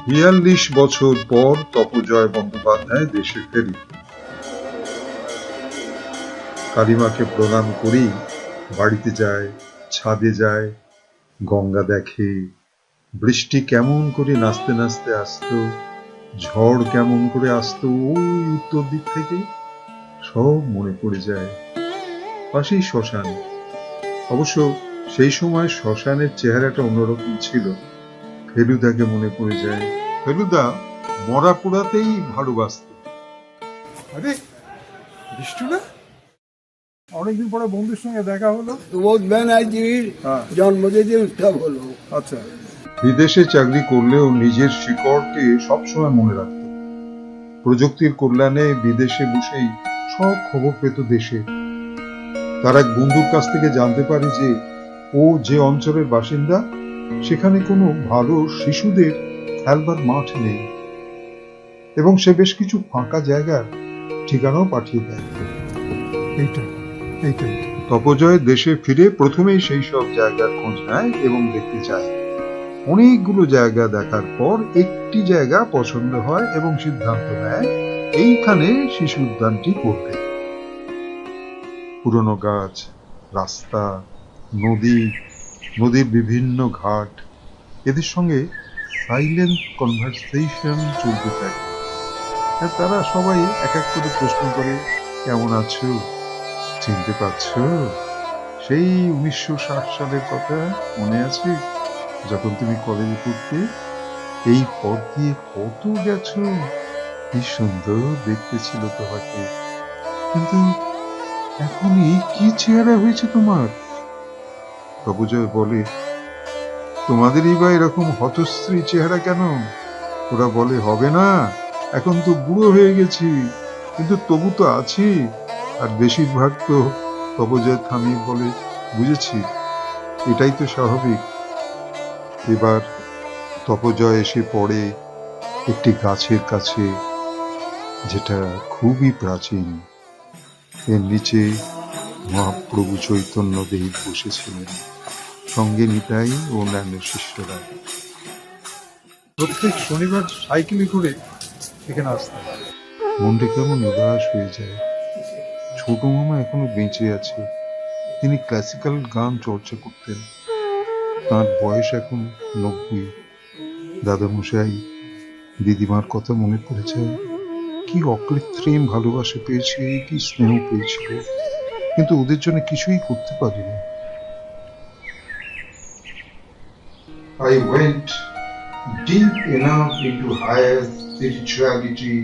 ৪২ বছর পর তপজয় বন্দ্যোপাধ্যায় দেশে ফেরি। কালিমাকে প্রণাম করি, বাড়িতে যায়, ছাদে যায়, গঙ্গা দেখে, বৃষ্টি কেমন করে নাচতে নাচতে আসতো, ঝড় কেমন করে আসতো ওই উত্তর দিক থেকে, সব মনে পড়ে যায়। পাশেই শ্মশান। অবশ্য সেই সময় শ্মশানের চেহারাটা অন্যরকম ছিল। ফেলুদাকে মনে পড়ে যায়। ফেলুদা মরা পোড়াতেই ভালোবাসত। আরে বিষ্টু না, অনেকদিন পরে বন্ধুর সঙ্গে দেখা হলো। সুবোধ ব্যানার্জির জন্মদিনে উৎসব হলো। আচ্ছা, বিদেশে চাকরি করলেও নিজের শিকড়কে সবসময় মনে রাখত। প্রযুক্তির কল্যাণে বিদেশে বসেই সব খবর পেত দেশে। তার এক বন্ধুর কাছ থেকে জানতে পারি যে ও যে অঞ্চলের বাসিন্দা সেখানে কোনো ভালো শিশুদের খেলবার মাঠ নেই, এবং সে বেশ কিছু ফাঁকা জায়গার ঠিকানাও পাঠিয়ে দেয়। এইটাই তপজয় দেশে ফিরে প্রথমেই সেই সব জায়গার খোঁজ নেয় এবং দেখতে চায়। অনেকগুলো জায়গা দেখার পর একটি জায়গা পছন্দ হয় এবং সিদ্ধান্ত নেয় এইখানে শিশু উদ্যানটি করবে। পুরনো গাছ, রাস্তা, নদী, নদীর বিভিন্ন ঘাট, এদের সঙ্গে সাইলেন্ট কনভারসেশন চলতে থাকে। আর তারা সবাই এক এক করে প্রশ্ন করে, কেমন আছো, চিনতে পারছো? সেই 1960 সালের কথা মনে আছে, যখন তুমি কলেজে পড়তে? এই পথ দিয়ে কত গেছো, কি সুন্দর দেখতে ছিল তোমাকে, কিন্তু এখন এই কি চেহারা হয়েছে তোমার? তপজয় বলে, তোমাদেরই বা এরকম হতশ্রী চেহারা কেন? ওরা বলে, হবে না, এখন তো বুড়ো হয়ে গেছি, কিন্তু তবু তো আছি। আর বেশিরভাগ তো তপজয় থামিয়ে বলে, বুঝেছি, এটাই তো স্বাভাবিক। এবার তপজয় এসে পড়ে একটি গাছের কাছে, যেটা খুবই প্রাচীন। এর নিচে মহাপ্রভু চৈতন্য দেব বসেছিলেন, সঙ্গে নিতাই ও অন্যান্য শিষ্যরা। প্রত্যেক শনিবার সাইকেলে করে এখানে আসতাম। মনটা কেমন উদাস হয়ে যায়। ছোট মামা এখনো বেঁচে আছে। তিনি ক্লাসিক্যাল গান চর্চা করতেন। তার বয়স এখন 90। দাদামশাই, দিদিমার কথা মনে পড়ে যায়। কি অকৃত্রিম ভালোবাসা পেয়েছে, কি স্নেহ পেয়েছিল, কিন্তু ওদের জন্য কিছুই করতে পারিনি। I went deep enough into higher spirituality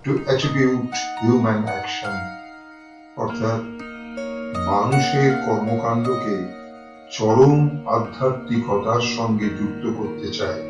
to attribute human action, অর্থাৎ মানুষের কর্মকাণ্ডকে চরম আধ্যাত্মিকতার সঙ্গে যুক্ত করতে চায়।